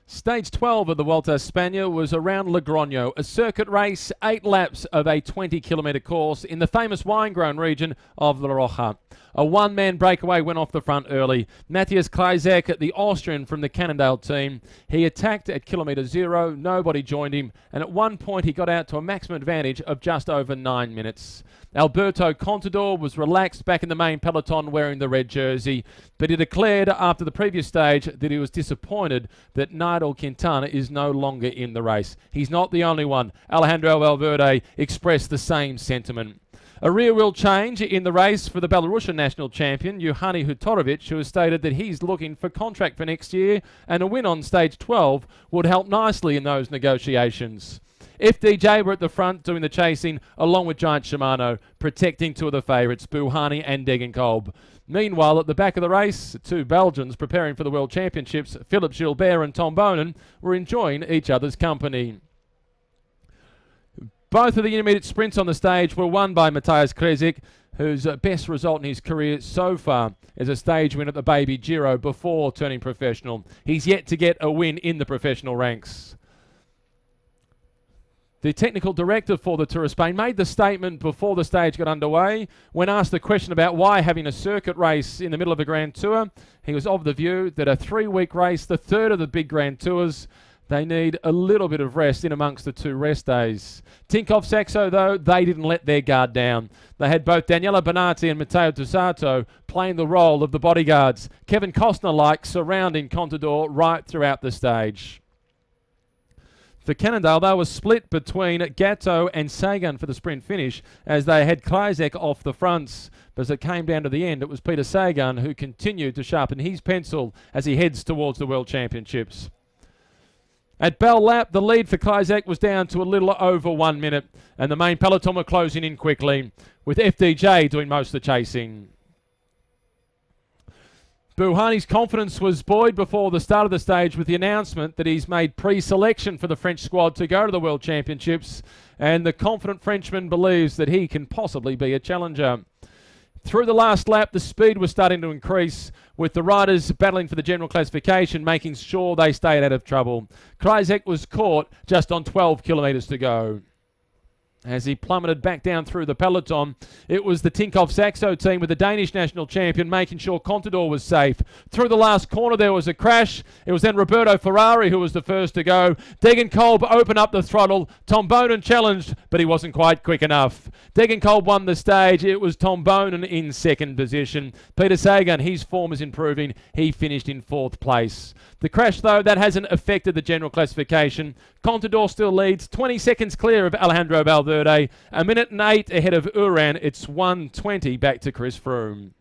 Stage 12 of the Vuelta a España was around Logroño, a circuit race, 8 laps of a 20-kilometre course in the famous wine-grown region of La Rioja. A one-man breakaway went off the front early. Matthias Kleizek, the Austrian from the Cannondale team, he attacked at kilometre 0, nobody joined him, and at one point he got out to a maximum advantage of just over 9 minutes. Alberto Contador was relaxed back in the main peloton wearing the red jersey, but he declared after the previous stage that he was disappointed that Nairo Quintana is no longer in the race. He's not the only one. Alejandro Valverde expressed the same sentiment. A rear-wheel change in the race for the Belarusian national champion, Johanny Hutorovic, who has stated that he's looking for contract for next year, and a win on stage 12 would help nicely in those negotiations. FDJ were at the front doing the chasing, along with Giant Shimano, protecting two of the favourites, Bouhanni and Degenkolb. Meanwhile, at the back of the race, two Belgians preparing for the World Championships, Philippe Gilbert and Tom Bonen, were enjoying each other's company. Both of the intermediate sprints on the stage were won by Matthias Kleizek, whose best result in his career so far is a stage win at the Baby Giro before turning professional. He's yet to get a win in the professional ranks. The technical director for the Tour of Spain made the statement before the stage got underway. When asked the question about why having a circuit race in the middle of a Grand Tour, he was of the view that a 3-week race, the third of the big Grand Tours, they need a little bit of rest in amongst the 2 rest days. Tinkoff Saxo, though, they didn't let their guard down. They had both Daniela Bonatti and Matteo Dusato playing the role of the bodyguards, Kevin Costner-like surrounding Contador right throughout the stage. For Cannondale, they were split between Gatto and Sagan for the sprint finish as they had Kleizek off the fronts. But as it came down to the end, it was Peter Sagan who continued to sharpen his pencil as he heads towards the World Championships. At Bell Lap, the lead for Kleizek was down to a little over 1 minute, and the main peloton were closing in quickly, with FDJ doing most of the chasing. Bouhanni's confidence was buoyed before the start of the stage with the announcement that he's made pre-selection for the French squad to go to the World Championships, and the confident Frenchman believes that he can possibly be a challenger. Through the last lap, the speed was starting to increase, with the riders battling for the general classification, making sure they stayed out of trouble. Kleizek was caught just on 12 kilometres to go. As he plummeted back down through the peloton, it was the Tinkoff Saxo team with the Danish national champion making sure Contador was safe. Through the last corner there was a crash. It was then Roberto Ferrari who was the first to go. Degenkolb opened up the throttle. Tom Bonen challenged, but he wasn't quite quick enough. Degenkolb won the stage. It was Tom Bonen in second position. Peter Sagan, his form is improving. He finished in 4th place. The crash, though, that hasn't affected the general classification. Contador still leads, 20 seconds clear of Alejandro Valverde. 1 minute and 8 ahead of Uran. It's 1:20 back to Chris Froome.